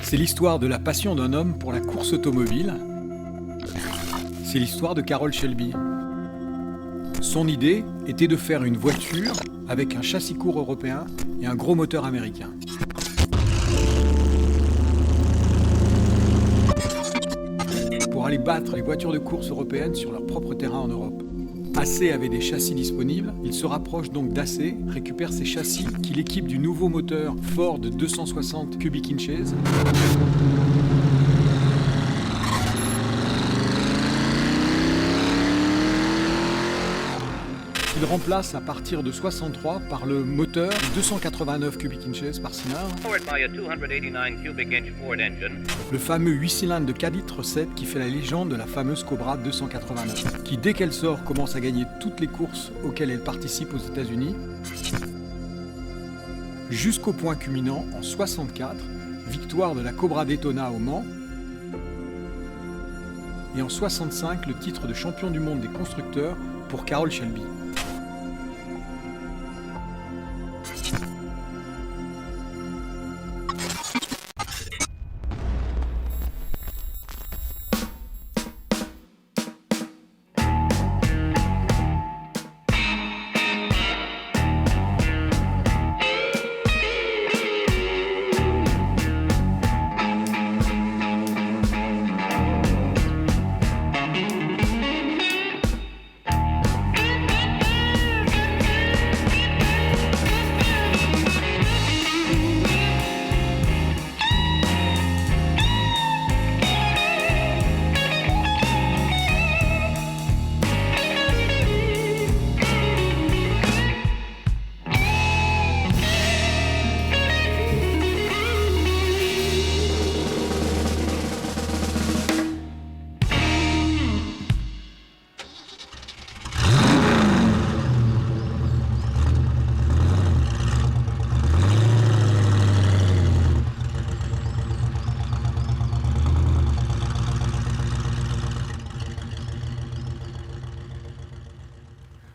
C'est l'histoire de la passion d'un homme pour la course automobile. C'est l'histoire de Carroll Shelby. Son idée était de faire une voiture avec un châssis court européen et un gros moteur américain. Pour aller battre les voitures de course européennes sur leur propre terrain en Europe. AC avait des châssis disponibles, il se rapproche donc d'AC, récupère ces châssis qu'il équipe du nouveau moteur Ford 260 cubic inches. Il remplace à partir de 63 par le moteur 289 cubic inches par cylindre, le fameux 8 cylindres de 4 litres 7 qui fait la légende de la fameuse Cobra 289, qui dès qu'elle sort commence à gagner toutes les courses auxquelles elle participe aux États-Unis, jusqu'au point culminant en 64, victoire de la Cobra Daytona au Mans, et en 65 le titre de champion du monde des constructeurs pour Carroll Shelby.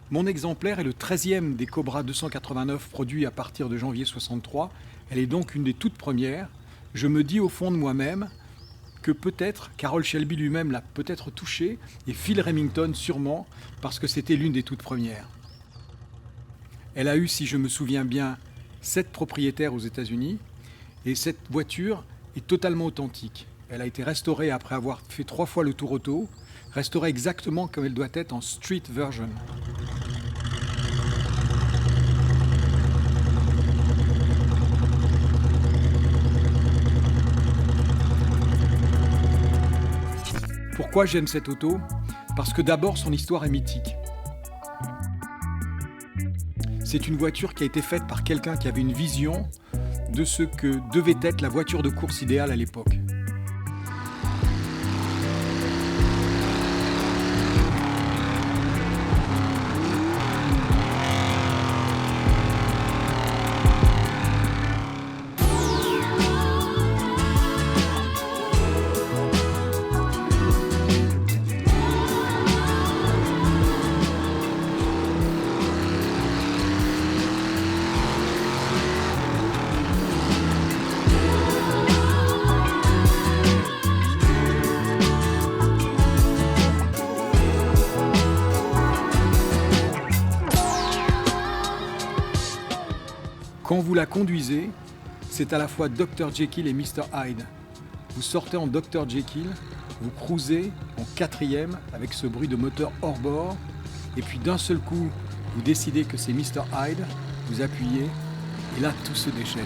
Mon exemplaire est le 13e des Cobra 289 produits à partir de janvier 63. Elle est donc une des toutes premières. Je me dis au fond de moi-même que peut-être Carroll Shelby lui-même l'a peut-être touchée et Phil Remington sûrement parce que c'était l'une des toutes premières. Elle a eu, si je me souviens bien, 7 propriétaires aux États-Unis et cette voiture est totalement authentique. Elle a été restaurée après avoir fait 3 fois le tour auto, restaurée exactement comme elle doit être en street version. Pourquoi j'aime cette auto ? Parce que d'abord son histoire est mythique. C'est une voiture qui a été faite par quelqu'un qui avait une vision de ce que devait être la voiture de course idéale à l'époque. Quand vous la conduisez, c'est à la fois Dr Jekyll et Mr Hyde. Vous sortez en Dr Jekyll, vous cruisez en 4e avec ce bruit de moteur hors bord, et puis d'un seul coup, vous décidez que c'est Mr Hyde, vous appuyez, et là tout se déchaîne.